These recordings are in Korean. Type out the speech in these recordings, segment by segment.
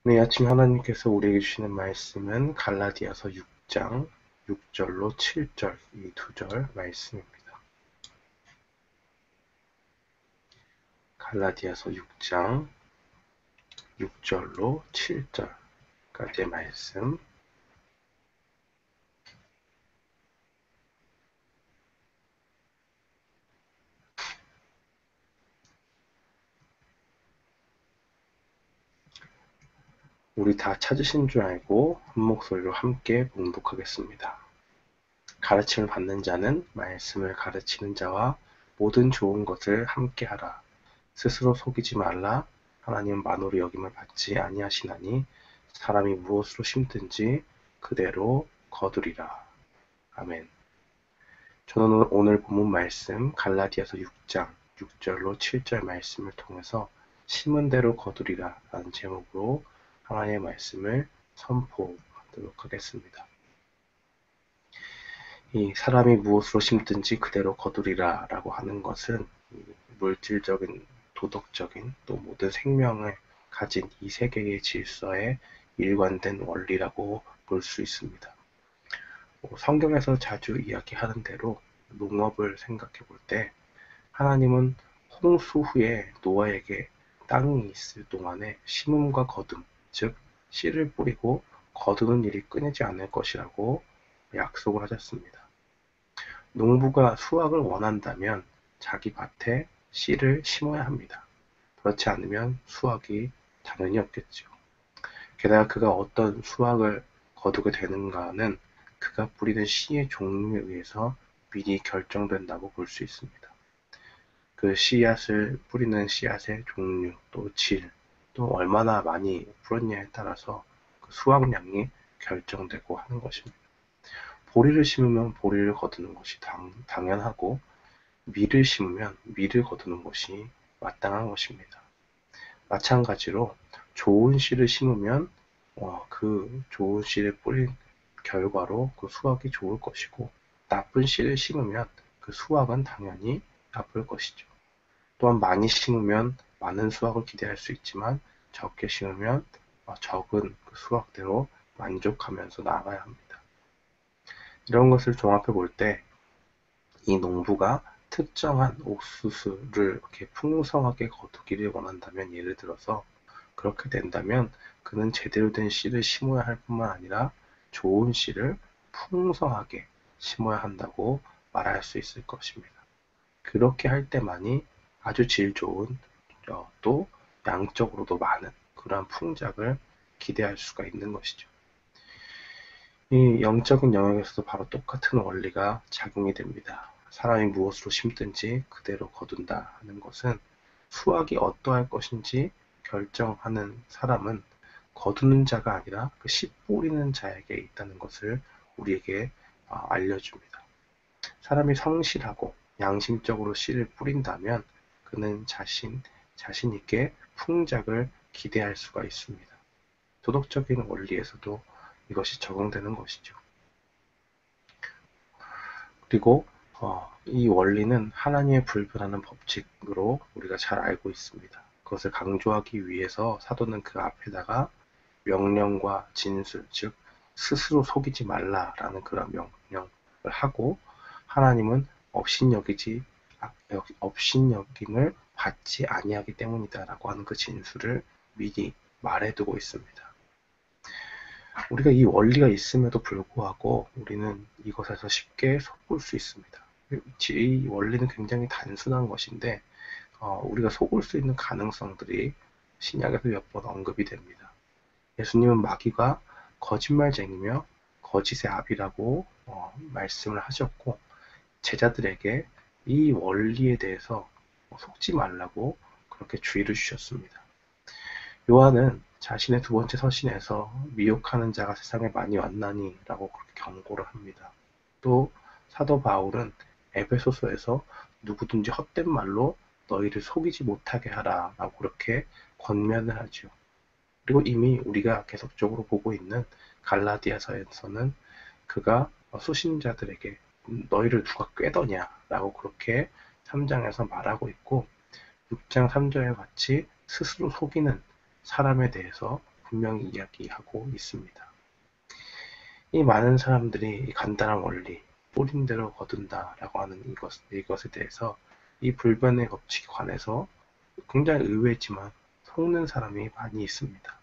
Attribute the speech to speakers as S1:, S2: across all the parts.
S1: 네, 아침 하나님께서 우리에게 주시는 말씀은 갈라디아서 6장 6절로 7절 이 두 절 말씀입니다. 갈라디아서 6장 6절로 7절까지의 말씀. 우리 다 찾으신 줄 알고 한 목소리로 함께 봉독하겠습니다. 가르침을 받는 자는 말씀을 가르치는 자와 모든 좋은 것을 함께 하라. 스스로 속이지 말라. 하나님은 만으로 여김을 받지 아니하시나니 사람이 무엇으로 심든지 그대로 거두리라. 아멘. 저는 오늘 본문 말씀 갈라디아서 6장 6절로 7절 말씀을 통해서 심은 대로 거두리라 라는 제목으로 하나님의 말씀을 선포하도록 하겠습니다. 이 사람이 무엇으로 심든지 그대로 거두리라 라고 하는 것은 물질적인, 도덕적인 또 모든 생명을 가진 이 세계의 질서에 일관된 원리라고 볼 수 있습니다. 성경에서 자주 이야기하는 대로 농업을 생각해 볼 때 하나님은 홍수 후에 노아에게 땅이 있을 동안에 심음과 거둠, 즉 씨를 뿌리고 거두는 일이 끊이지 않을 것이라고 약속을 하셨습니다. 농부가 수확을 원한다면 자기 밭에 씨를 심어야 합니다. 그렇지 않으면 수확이 당연히 없겠죠. 게다가 그가 어떤 수확을 거두게 되는가는 그가 뿌리는 씨의 종류에 의해서 미리 결정된다고 볼 수 있습니다. 그 씨앗을 뿌리는 씨앗의 종류, 또 질, 또 얼마나 많이 뿌렸냐에 따라서 그 수확량이 결정되고 하는 것입니다. 보리를 심으면 보리를 거두는 것이 당연하고 밀을 심으면 밀을 거두는 것이 마땅한 것입니다. 마찬가지로 좋은 씨를 심으면 그 좋은 씨를 뿌린 결과로 그 수확이 좋을 것이고 나쁜 씨를 심으면 그 수확은 당연히 나쁠 것이죠. 또한 많이 심으면 많은 수확을 기대할 수 있지만 적게 심으면 적은 그 수확대로 만족하면서 나아가야 합니다. 이런 것을 종합해 볼 때 이 농부가 특정한 옥수수를 이렇게 풍성하게 거두기를 원한다면, 예를 들어서 그렇게 된다면 그는 제대로 된 씨를 심어야 할 뿐만 아니라 좋은 씨를 풍성하게 심어야 한다고 말할 수 있을 것입니다. 그렇게 할 때만이 아주 질 좋은 또 양적으로도 많은 그러한 풍작을 기대할 수가 있는 것이죠. 이 영적인 영역에서도 바로 똑같은 원리가 작용이 됩니다. 사람이 무엇으로 심든지 그대로 거둔다 하는 것은 수확이 어떠할 것인지 결정하는 사람은 거두는 자가 아니라 그 씨 뿌리는 자에게 있다는 것을 우리에게 알려줍니다. 사람이 성실하고 양심적으로 씨를 뿌린다면 그는 자신 있게 풍작을 기대할 수가 있습니다. 도덕적인 원리에서도 이것이 적용되는 것이죠. 그리고 이 원리는 하나님의 불변하는 법칙으로 우리가 잘 알고 있습니다. 그것을 강조하기 위해서 사도는 그 앞에다가 명령과 진술, 즉 스스로 속이지 말라라는 그런 명령을 하고, 하나님은 업신여김을 받지 아니하기 때문이다라고 하는 그 진술을 미리 말해두고 있습니다. 우리가 이 원리가 있음에도 불구하고 우리는 이것에서 쉽게 속을 수 있습니다. 이 원리는 굉장히 단순한 것인데 우리가 속을 수 있는 가능성들이 신약에서 몇 번 언급이 됩니다. 예수님은 마귀가 거짓말쟁이며 거짓의 아비라고 말씀을 하셨고, 제자들에게 이 원리에 대해서 속지 말라고 그렇게 주의를 주셨습니다. 요한은 자신의 두 번째 서신에서 미혹하는 자가 세상에 많이 왔나니 라고 그렇게 경고를 합니다. 또 사도 바울은 에베소서에서 누구든지 헛된 말로 너희를 속이지 못하게 하라 라고 그렇게 권면을 하죠. 그리고 이미 우리가 계속적으로 보고 있는 갈라디아서에서는 그가 수신자들에게 너희를 누가 꾀더냐 라고 그렇게 3장에서 말하고 있고, 6장 3절에 같이 스스로 속이는 사람에 대해서 분명히 이야기하고 있습니다. 이 많은 사람들이 이 간단한 원리, 뿌린 대로 거둔다라고 하는 이것에 대해서 이 불변의 법칙에 관해서 굉장히 의외지만 속는 사람이 많이 있습니다.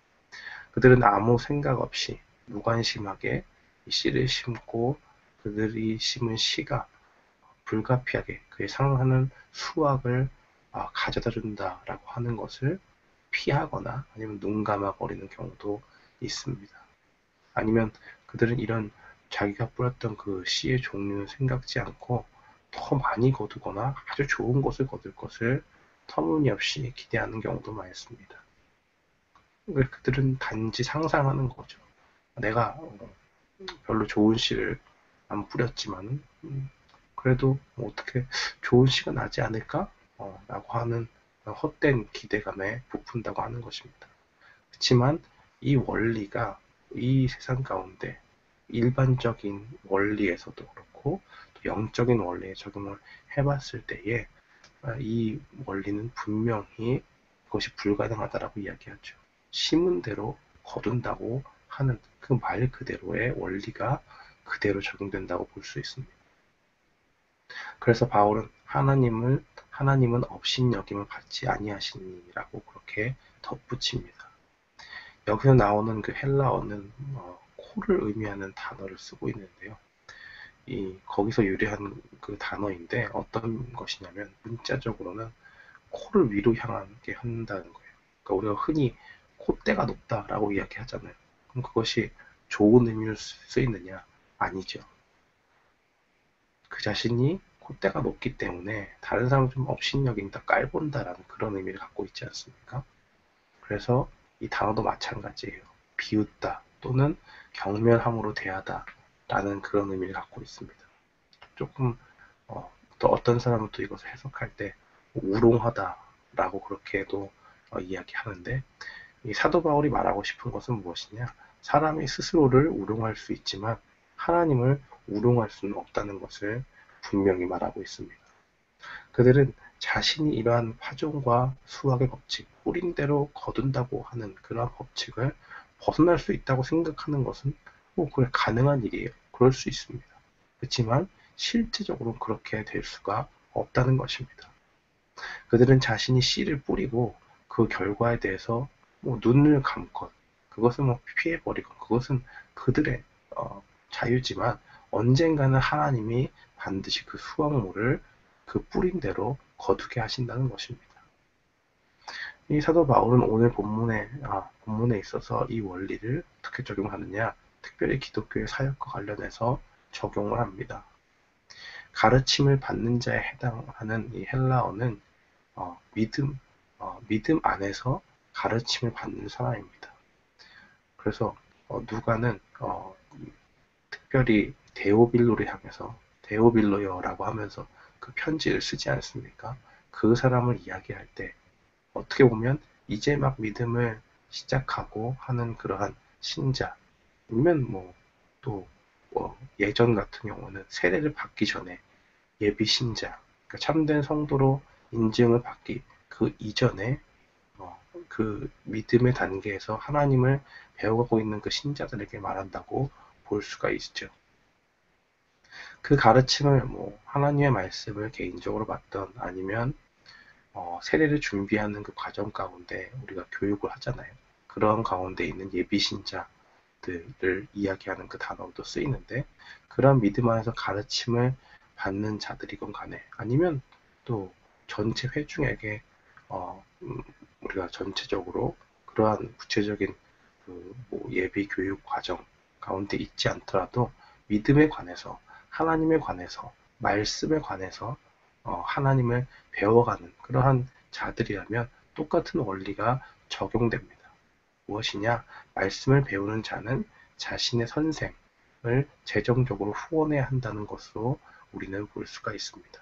S1: 그들은 아무 생각 없이 무관심하게 이 씨를 심고 그들이 심은 씨가 불가피하게 그에 상응하는 수확을 가져다 준다라고 하는 것을 피하거나 아니면 눈 감아 버리는 경우도 있습니다. 아니면 그들은 이런 자기가 뿌렸던 그 씨의 종류는 생각지 않고 더 많이 거두거나 아주 좋은 것을 거둘 것을 터무니없이 기대하는 경우도 많습니다. 그들은 단지 상상하는 거죠. 내가 별로 좋은 씨를 안 뿌렸지만 그래도 뭐 어떻게 좋은 씨가 나지 않을까? 라고 하는 헛된 기대감에 부푼다고 하는 것입니다. 그렇지만 이 원리가 이 세상 가운데 일반적인 원리에서도 그렇고 또 영적인 원리에 적용을 해봤을 때에 이 원리는 분명히 그것이 불가능하다라고 이야기하죠. 심은 대로 거둔다고 하는 그 말 그대로의 원리가 그대로 적용된다고 볼 수 있습니다. 그래서 바울은 하나님은 업신여김을 받지 아니하시니라고 그렇게 덧붙입니다. 여기서 나오는 그 헬라어는 코를 의미하는 단어를 쓰고 있는데요. 거기서 유래한 그 단어인데 어떤 것이냐면 문자적으로는 코를 위로 향하게 한다는 거예요. 그러니까 우리가 흔히 콧대가 높다라고 이야기하잖아요. 그럼 그것이 좋은 의미로 쓰이느냐? 아니죠. 그 자신이 콧대가 높기 때문에 다른 사람을 좀 업신여긴다, 깔본다라는 그런 의미를 갖고 있지 않습니까? 그래서 이 단어도 마찬가지예요. 비웃다 또는 경멸함으로 대하다 라는 그런 의미를 갖고 있습니다. 조금 또 어떤 사람은 또 이것을 해석할 때 우롱하다라고 그렇게도 이야기하는데 이 사도 바울이 말하고 싶은 것은 무엇이냐? 사람이 스스로를 우롱할 수 있지만 하나님을 우롱할 수는 없다는 것을 분명히 말하고 있습니다. 그들은 자신이 이러한 파종과 수확의 법칙, 뿌린 대로 거둔다고 하는 그러한 법칙을 벗어날 수 있다고 생각하는 것은 그래 가능한 일이에요. 그럴 수 있습니다. 그렇지만 실제적으로 그렇게 될 수가 없다는 것입니다. 그들은 자신이 씨를 뿌리고 그 결과에 대해서 눈을 감건 그것을 피해버리건 그것은 그들의 자유지만 언젠가는 하나님이 반드시 그 수확물을 그 뿌린 대로 거두게 하신다는 것입니다. 이 사도 바울은 오늘 본문에 있어서 이 원리를 어떻게 적용하느냐, 특별히 기독교의 사역과 관련해서 적용을 합니다. 가르침을 받는 자에 해당하는 이 헬라어는 믿음 안에서 가르침을 받는 사람입니다. 그래서 누가는 특별히 데오빌로를 향해서 데오빌로여라고 하면서 그 편지를 쓰지 않습니까? 그 사람을 이야기할 때 어떻게 보면 이제 막 믿음을 시작하고 하는 그러한 신자 아니면 또 예전 같은 경우는 세례를 받기 전에 예비 신자 그러니까 참된 성도로 인증을 받기 그 이전에 그 믿음의 단계에서 하나님을 배워가고 있는 그 신자들에게 말한다고 볼 수가 있죠. 그 가르침을 하나님의 말씀을 개인적으로 받던 아니면 세례를 준비하는 그 과정 가운데 우리가 교육을 하잖아요. 그런 가운데 있는 예비 신자들을 이야기하는 그 단어도 쓰이는데 그런 믿음 안에서 가르침을 받는 자들이건 간에 아니면 또 전체 회중에게 우리가 전체적으로 그러한 구체적인 예비 교육 과정 가운데 있지 않더라도 믿음에 관해서 하나님에 관해서 말씀에 관해서 하나님을 배워가는 그러한 자들이라면 똑같은 원리가 적용됩니다. 무엇이냐? 말씀을 배우는 자는 자신의 선생을 재정적으로 후원해야 한다는 것으로 우리는 볼 수가 있습니다.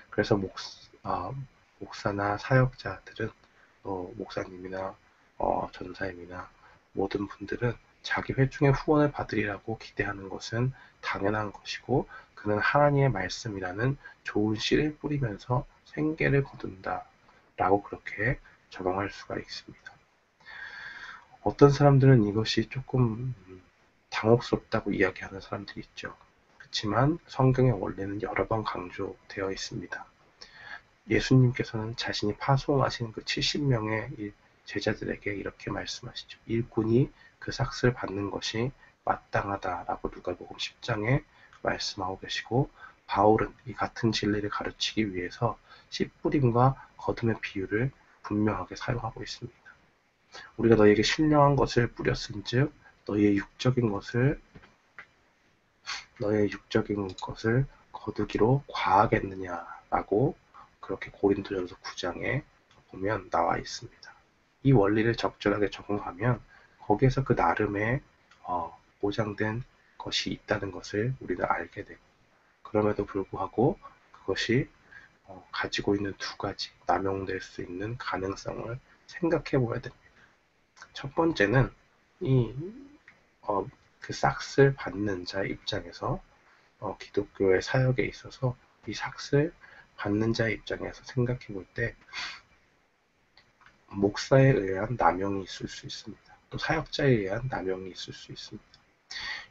S1: 그래서 목사나 사역자들은 목사님이나 전사님이나 모든 분들은 자기 회중의 후원을 받으리라고 기대하는 것은 당연한 것이고 그는 하나님의 말씀이라는 좋은 씨를 뿌리면서 생계를 거둔다 라고 그렇게 적용할 수가 있습니다. 어떤 사람들은 이것이 조금 당혹스럽다고 이야기하는 사람들이 있죠. 그렇지만 성경의 원리는 여러 번 강조되어 있습니다. 예수님께서는 자신이 파송하신 그 70명의 제자들에게 이렇게 말씀하시죠. 일꾼이 그 삭슬 받는 것이 마땅하다라고 누가복음 10장에 말씀하고 계시고, 바울은 이 같은 진리를 가르치기 위해서 씨 뿌림과 거둠의 비유를 분명하게 사용하고 있습니다. 우리가 너희에게 신령한 것을 뿌렸은즉 너희의 육적인 것을 거두기로 과하겠느냐라고 그렇게 고린도전서 9장에 보면 나와 있습니다. 이 원리를 적절하게 적용하면 거기에서 그 나름의 보장된 것이 있다는 것을 우리는 알게 되고, 그럼에도 불구하고 그것이 가지고 있는 두 가지 남용될 수 있는 가능성을 생각해 보아야 됩니다. 첫 번째는 이 그 삭슬 받는 자의 입장에서 기독교의 사역에 있어서 이 삭슬 받는 자의 입장에서 생각해 볼 때 목사에 의한 남용이 있을 수 있습니다. 또 사역자에 의한 남용이 있을 수 있습니다.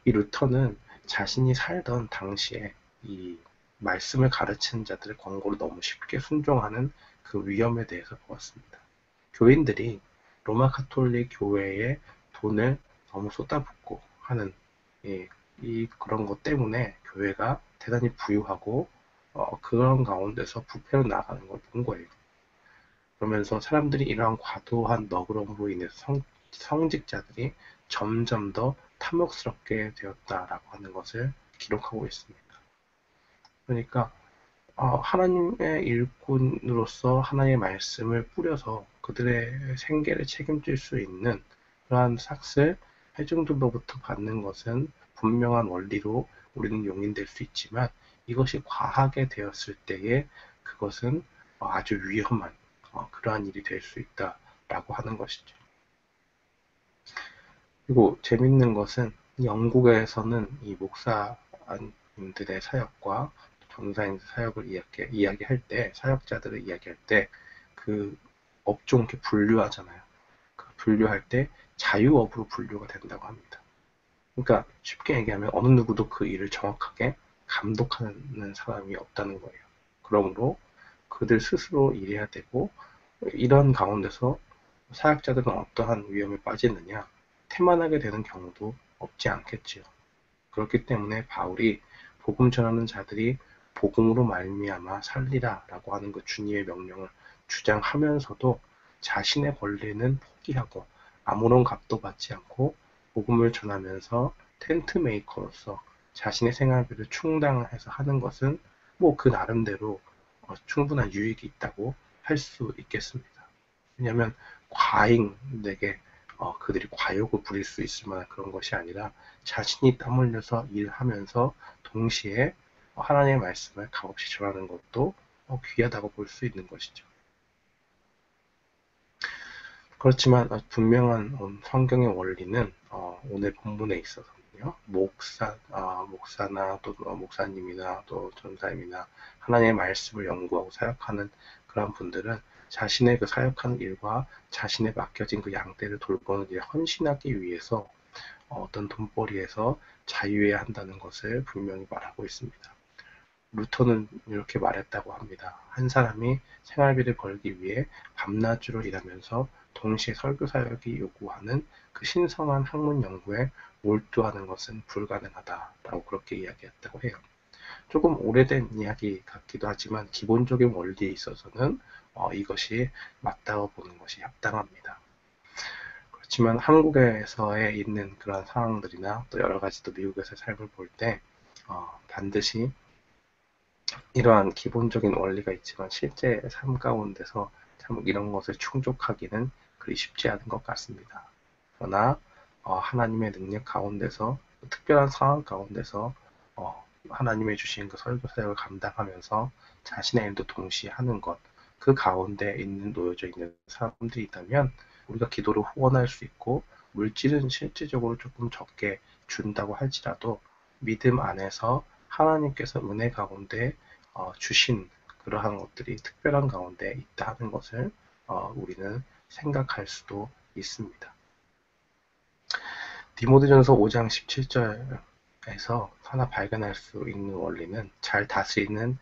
S1: 이 루터는 자신이 살던 당시에 이 말씀을 가르치는 자들의 권고를 너무 쉽게 순종하는 그 위험에 대해서 보았습니다. 교인들이 로마 가톨릭 교회에 돈을 너무 쏟아붓고 하는 그런 것 때문에 교회가 대단히 부유하고 그런 가운데서 부패로 나가는 걸 본 거예요. 그러면서 사람들이 이러한 과도한 너그러움으로 인해서 성직자들이 점점 더 탐욕스럽게 되었다라고 하는 것을 기록하고 있습니다. 그러니까 하나님의 일꾼으로서 하나님의 말씀을 뿌려서 그들의 생계를 책임질 수 있는 그러한 삭슬 회중들로부터 받는 것은 분명한 원리로 우리는 용인될 수 있지만, 이것이 과하게 되었을 때에 그것은 아주 위험한 그러한 일이 될 수 있다라고 하는 것이죠. 그리고 재밌는 것은 영국에서는 이 목사님들의 사역과 전사인 사역을 이야기할 때, 사역자들을 이야기할 때 그 업종 이렇게 분류하잖아요. 그 분류할 때 자유업으로 분류가 된다고 합니다. 그러니까 쉽게 얘기하면 어느 누구도 그 일을 정확하게 감독하는 사람이 없다는 거예요. 그러므로 그들 스스로 일해야 되고, 이런 가운데서 사역자들은 어떠한 위험에 빠지느냐, 태만하게 되는 경우도 없지 않겠지요. 그렇기 때문에 바울이 복음 전하는 자들이 복음으로 말미암아 살리라라고 하는 그 주님의 명령을 주장하면서도 자신의 권리는 포기하고 아무런 값도 받지 않고 복음을 전하면서 텐트 메이커로서 자신의 생활비를 충당해서 하는 것은 뭐 그 나름대로 충분한 유익이 있다고 할 수 있겠습니다. 왜냐하면 과잉되게 그들이 과욕을 부릴 수 있을 만한 그런 것이 아니라 자신이 땀 흘려서 일하면서 동시에 하나님의 말씀을 값없이 전하는 것도 귀하다고 볼 수 있는 것이죠. 그렇지만 분명한 성경의 원리는 오늘 본문에 있어서는요, 목사나 또 목사님이나 또 전사님이나 하나님의 말씀을 연구하고 사역하는 그런 분들은 자신의 그 사역하는 일과 자신의 맡겨진 그 양떼를 돌보는 일에 헌신하기 위해서 어떤 돈벌이에서 자유해야 한다는 것을 분명히 말하고 있습니다. 루터는 이렇게 말했다고 합니다. 한 사람이 생활비를 벌기 위해 밤낮으로 일하면서 동시에 설교 사역이 요구하는 그 신성한 학문 연구에 몰두하는 것은 불가능하다라고 그렇게 이야기했다고 해요. 조금 오래된 이야기 같기도 하지만 기본적인 원리에 있어서는 이것이 맞다고 보는 것이 합당합니다. 그렇지만 한국에서의 있는 그런 상황들이나 또 여러 가지 또 미국에서의 삶을 볼 때 반드시 이러한 기본적인 원리가 있지만 실제 삶 가운데서 참 이런 것을 충족하기는 그리 쉽지 않은 것 같습니다. 그러나 하나님의 능력 가운데서, 특별한 상황 가운데서 하나님의 주신 그 설교 사역을 감당하면서 자신의 일도 동시에 하는 것, 그 가운데 놓여져 있는 사람들이 있다면 우리가 기도로 후원할 수 있고, 물질은 실질적으로 조금 적게 준다고 할지라도 믿음 안에서 하나님께서 은혜 가운데 주신 그러한 것들이 특별한 가운데 있다 하는 것을 우리는 생각할 수도 있습니다. 디모데전서 5장 17절에서 하나 발견할 수 있는 원리는 잘 다스리는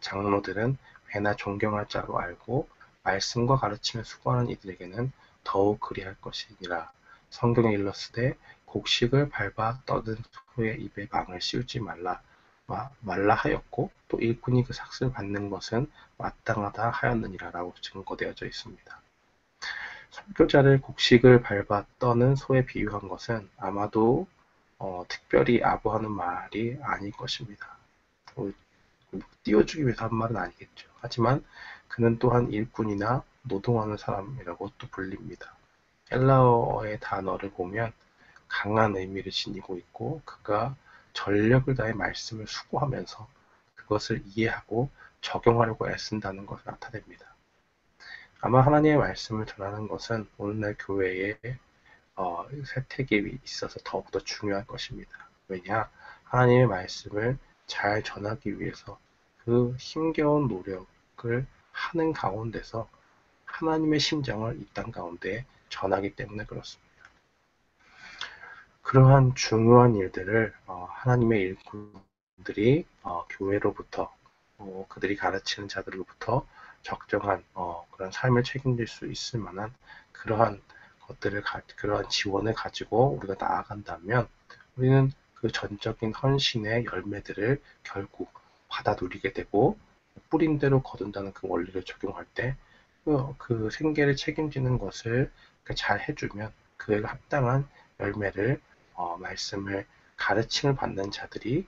S1: 장로들은 배나 존경할 자로 알고 말씀과 가르침에 수고하는 이들에게는 더욱 그리할 것이니라. 성경에 일렀으되 곡식을 밟아 떠든 소의 입에 망을 씌우지 말라 하였고 또 일꾼이 그 삭슬 받는 것은 마땅하다 하였느니라 라고 증거되어져 있습니다. 선교자를 곡식을 밟아 떠는 소에 비유한 것은 아마도 특별히 아부하는 말이 아닐 것입니다. 띄워주기 위해서 한 말은 아니겠죠. 하지만 그는 또한 일꾼이나 노동하는 사람이라고 또 불립니다. 헬라어의 단어를 보면 강한 의미를 지니고 있고 그가 전력을 다해 말씀을 수고하면서 그것을 이해하고 적용하려고 애쓴다는 것을 나타냅니다. 아마 하나님의 말씀을 전하는 것은 오늘날 교회의 세택에 있어서 더욱더 중요할 것입니다. 왜냐? 하나님의 말씀을 잘 전하기 위해서 그 힘겨운 노력을 하는 가운데서 하나님의 심정을 이 땅 가운데 전하기 때문에 그렇습니다. 그러한 중요한 일들을 하나님의 일꾼들이 교회로부터 그들이 가르치는 자들로부터 적정한 그런 삶을 책임질 수 있을 만한 그러한 그러한 지원을 가지고 우리가 나아간다면 우리는 그 전적인 헌신의 열매들을 결국 받아 누리게 되고 뿌린 대로 거둔다는 그 원리를 적용할 때 그 생계를 책임지는 것을 잘 해주면 그에 합당한 열매를 말씀을 가르침을 받는 자들이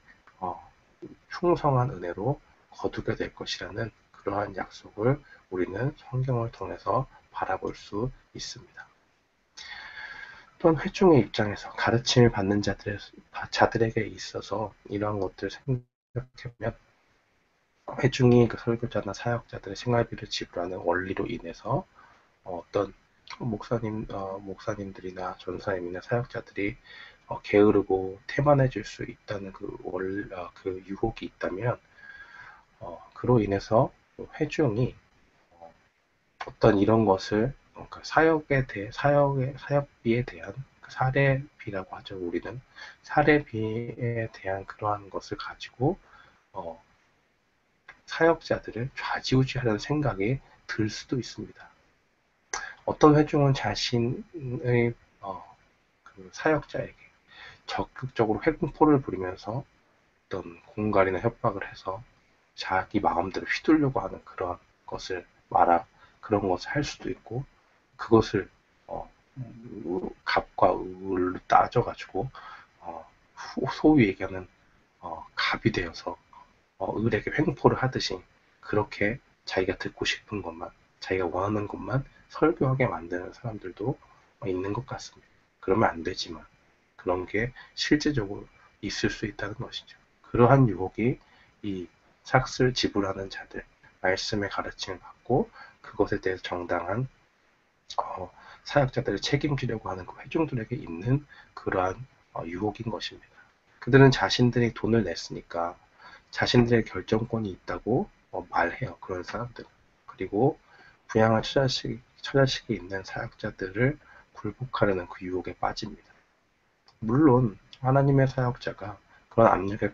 S1: 풍성한 은혜로 거두게 될 것이라는 그러한 약속을 우리는 성경을 통해서 바라볼 수 있습니다. 또한 회중의 입장에서 가르침을 받는 자들에게 있어서 이러한 것들을 생각해보면 회중이 그 설교자나 사역자들의 생활비를 지불하는 원리로 인해서 어떤 목사님들이나 전사님이나 사역자들이 게으르고 태만해질 수 있다는 그 유혹이 있다면 그로 인해서 회중이 어떤 이런 것을 사역비에 대한 사례비라고 하죠. 우리는 사례비에 대한 그러한 것을 가지고 사역자들을 좌지우지하려는 생각이 들 수도 있습니다. 어떤 회중은 자신의 그 사역자에게 적극적으로 회공포를 부리면서 어떤 공갈이나 협박을 해서 자기 마음대로 휘둘려고 하는 그런 것을 할 수도 있고 그것을 갑과 을로 따져가지고 소위 얘기하는 갑이 되어서 을에게 횡포를 하듯이 그렇게 자기가 듣고 싶은 것만 자기가 원하는 것만 설교하게 만드는 사람들도 있는 것 같습니다. 그러면 안 되지만 그런 게 실제적으로 있을 수 있다는 것이죠. 그러한 유혹이 이 삭슬 지불하는 자들, 말씀의 가르침을 받고 그것에 대해서 정당한 사역자들을 책임지려고 하는 그 회중들에게 있는 그러한 유혹인 것입니다. 그들은 자신들이 돈을 냈으니까 자신들의 결정권이 있다고 말해요. 그런 사람들은. 그리고 부양한 처자식이 있는 사역자들을 굴복하려는 그 유혹에 빠집니다. 물론 하나님의 사역자가 그런 압력에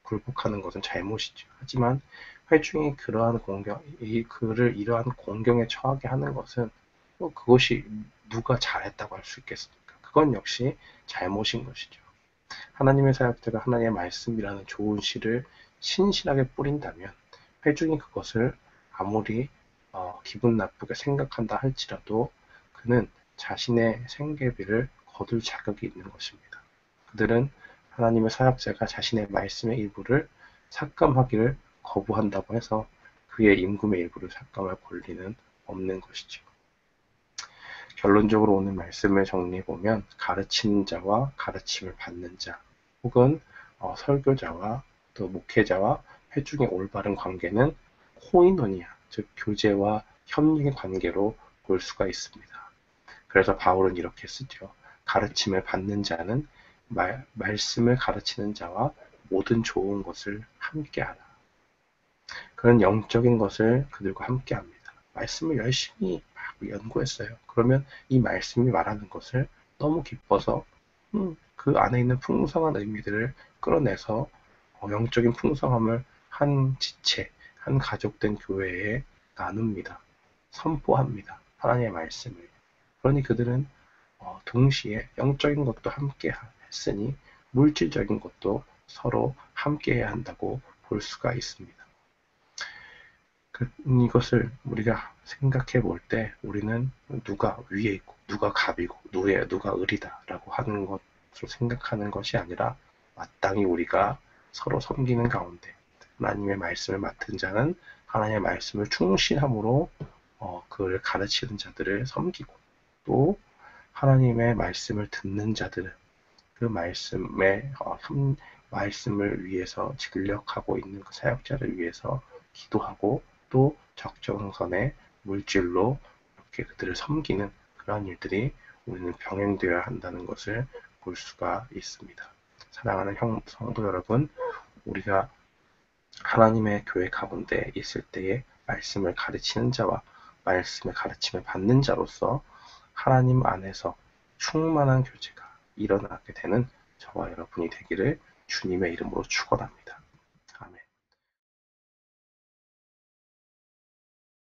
S1: 굴복하는 것은 잘못이죠. 하지만 회중이 그를 이러한 공경에 처하게 하는 것은 그것이 누가 잘했다고 할 수 있겠습니까? 그건 역시 잘못인 것이죠. 하나님의 사역자가 하나님의 말씀이라는 좋은 씨를 신실하게 뿌린다면 회중이 그것을 아무리 기분 나쁘게 생각한다 할지라도 그는 자신의 생계비를 거둘 자격이 있는 것입니다. 그들은 하나님의 사역자가 자신의 말씀의 일부를 삭감하기를 거부한다고 해서 그의 임금의 일부를 삭감할 권리는 없는 것이죠. 결론적으로 오늘 말씀을 정리해보면 가르치는 자와 가르침을 받는 자 혹은 설교자와 또 목회자와 회중의 올바른 관계는 코이노니아, 즉 교제와 협력의 관계로 볼 수가 있습니다. 그래서 바울은 이렇게 쓰죠. 가르침을 받는 자는 말씀을 가르치는 자와 모든 좋은 것을 함께하라. 그런 영적인 것을 그들과 함께합니다. 말씀을 열심히 막 연구했어요. 그러면 이 말씀이 말하는 것을 너무 기뻐서 그 안에 있는 풍성한 의미들을 끌어내서 영적인 풍성함을 한 지체, 한 가족된 교회에 나눕니다. 선포합니다. 하나님의 말씀을. 그러니 그들은 동시에 영적인 것도 함께 했으니 물질적인 것도 서로 함께 해야 한다고 볼 수가 있습니다. 이것을 우리가 생각해 볼 때 우리는 누가 위에 있고 누가 갑이고 누가 을이다 라고 하는 것으로 생각하는 것이 아니라 마땅히 우리가 서로 섬기는 가운데 하나님의 말씀을 맡은 자는 하나님의 말씀을 충실함으로 그를 가르치는 자들을 섬기고, 또 하나님의 말씀을 듣는 자들은 그 말씀을 위해서 진력하고 있는 그 사역자를 위해서 기도하고, 또 적정선의 물질로 이렇게 그들을 섬기는 그러한 일들이 우리는 병행되어야 한다는 것을 볼 수가 있습니다. 사랑하는 성도 여러분, 우리가 하나님의 교회 가운데 있을 때에 말씀을 가르치는 자와 말씀의 가르침을 받는 자로서 하나님 안에서 충만한 교제가 일어나게 되는 저와 여러분이 되기를 주님의 이름으로 축원합니다.